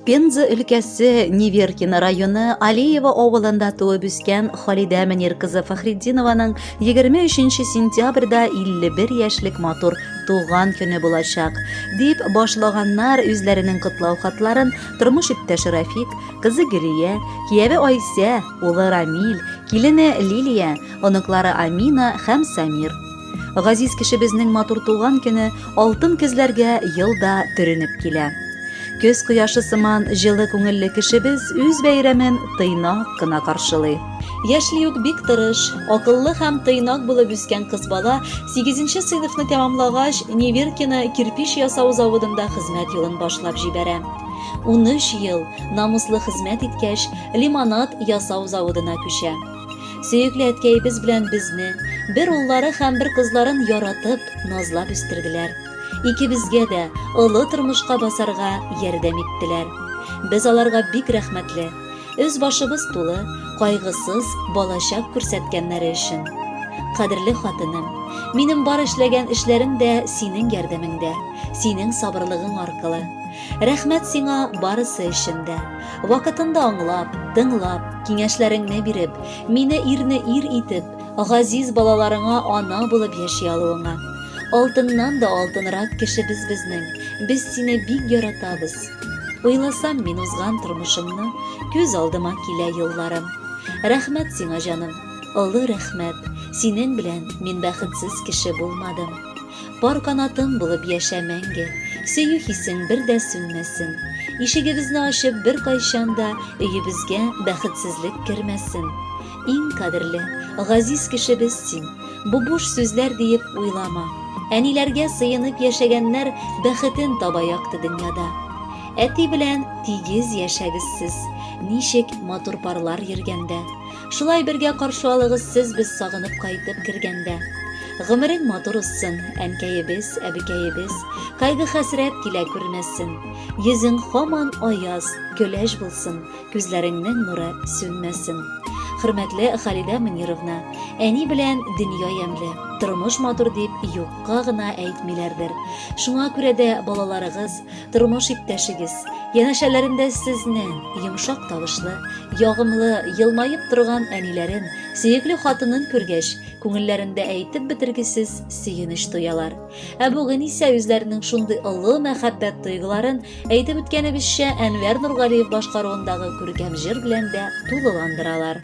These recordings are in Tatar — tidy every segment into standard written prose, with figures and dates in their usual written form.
Пенза өлкәсе Неверкино районы Алиево авылында туып үскән Халидә Мөнир кызы Фәхретдинованың 23 сентябрьдә 51 яшьлек матур туган көне булачак, дип башлаганнар үзләренең котлау хатларын тормыш иптәше Рафик, кызы Гөлия, кияве Айсә, улы Рамил, килене Лилия, оныклары Амина һәм Самир. Газиз кешебезнең матур туган көне алтын көзләргә елда төренеп килә. Көз кояшы сыман җылы күңелле кешебез үз бәйрәмен тыйнак кына каршылый. Яшьли үк бик тырыш, акыллы һәм тыйнак булып үскән кыз бала 8нче сыйныфны тәмамлагач Неверкино кирпич ясау заводында хезмәт юлын башлап җибәрә. 13 ел намуслы хезмәт иткәч, лимонад ясау заводына күчә. Сөекле әткәйбез белән безне, бер уллары һәм бер кызларын яратып, назлап үстерделәр. Икебезгә дә олы тормышка басарга ярдәм иттеләр. Без аларга бик рәхмәтле. Үз башыбыз тулы, кайгысыз балачак күрсәткәннәре өчен. Кадерле хатыным, минем бар эшләгән эшләрем дә синең ярдәмеңдә, синең сабырлыгың аркылы. Рәхмәт сиңа барысы өчен дә. Вакытында аңлап, тыңлап, киңәшләреңне биреп, мине ирне ир итеп, газиз балаларыңа ана булып яши алуыңа. Алтыннан да алтынрак кешебез безнең, без сине бик яратабыз. Уйласам мин узган тормышымны, күз алдыма килә елларым. Рәхмәт сиңа җаным, олы рәхмәт, синең белән мин бәхетсез кеше булмадым. Пар канатым булып яшә мәңге, сөю хисең бер дә сүнмәсен. Ишегебезне ачып бер кайчанда өебезгә бәхетсезлек кермәсен. Иң кадерле, газиз кешебез син, бу буш сүзләр диеп уйлама. Әниләргә сыйынып яшәгәннәр бәхетен таба якты дөньяда. Әти белән тигез яшәгез сез, ничек матур парлар йөргәндә. Шулай бергә каршы алыгыз сез без сагынып кайтып кергәндә. Гомерең матур узсын, әнкәебез, әбекәебез, кайгы хәсрәт килә күрмәсен. Йөзең һаман аяз, көләч булсын, күзләреңнең нуры сүнмәсен. Хөрмәтле Халидә Мөнировна, әни белән дөнья ямьле, тормыш матур дип юкка гына әйтмиләрдер. Шуңа күрә дә балаларыгыз, тормыш иптәшегез, янәшәләрендә сезнең йомшак тавышлы, ягымлы, елмаеп торган әниләрен, сөекле хатынын күргәч, күңелләрендә әйтеп бетергесез сөенеч тоялар. Ә бүген исә үзләренең шундый олы мәхәббәт тойгыларын әйтеп үткәнебезчә Әнвәр Нургалиев башкаруындагы күркәм җыр белән дә тулыландыралар.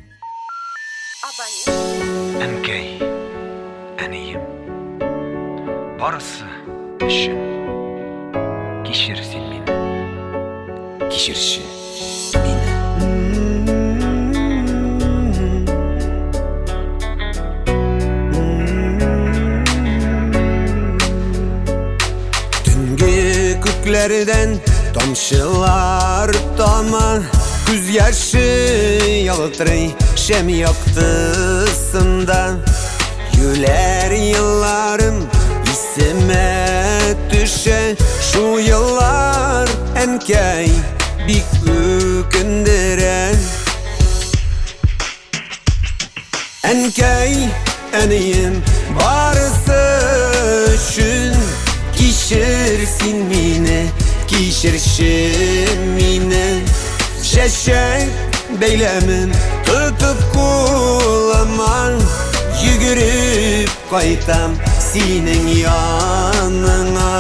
Әнкәй, әнием, барысы өчен кичер син мине, Кичерче мине. Төнге күкләрдән тамчылар тама, күз яшы ялтырый шәм яктысында. Юләр елларым исемә төшә, шу еллар әнкәй бик үкендерә. Әнкәй, әнием, барысы өчен кичер син мине, кичерче мине. Чәчәк бәйләмен тотып кулыма, йөгереп кайтам синең яныңа.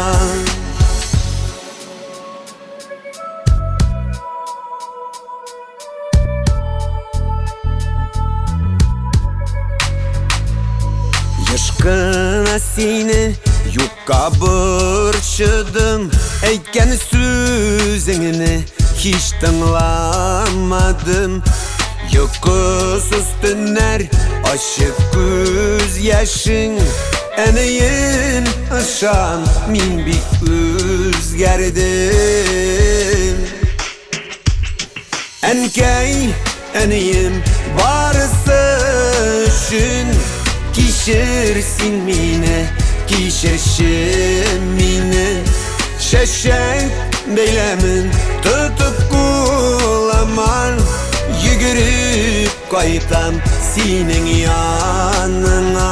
Ешкына сине юкка борчыдым, әйткән сүзеңне hiç tınlamadım. Yokусuz tünler, açık göz yaşın, Әнейін ышан, мин бик үзгәрдем. Әнкәй, әнием, барысы өчен кичер син мине, кичерче мине. Чәчәк бәйләмен тотып кулыма, йөгереп кайтам синең яныңа.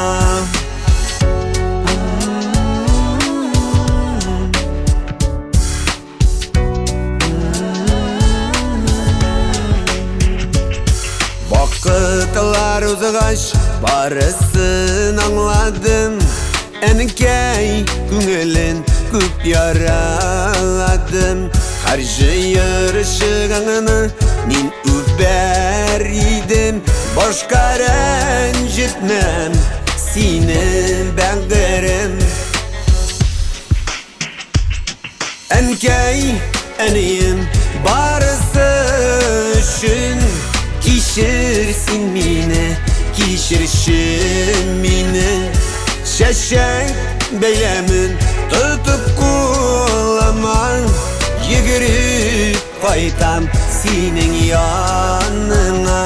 Yıllar uzağaş barısın anladım. Enkey күңелен күп яраладым. Каршы ярышыгыңны мин үбәр идем. Башка рәнҗетмәм сине бәгърем. Әнкәй, әнием, барысы өчен кичер син мине, кичершин мине. Чәчәк бәйләмен тотып кулыма, йөгереп кайтам синең яныңа.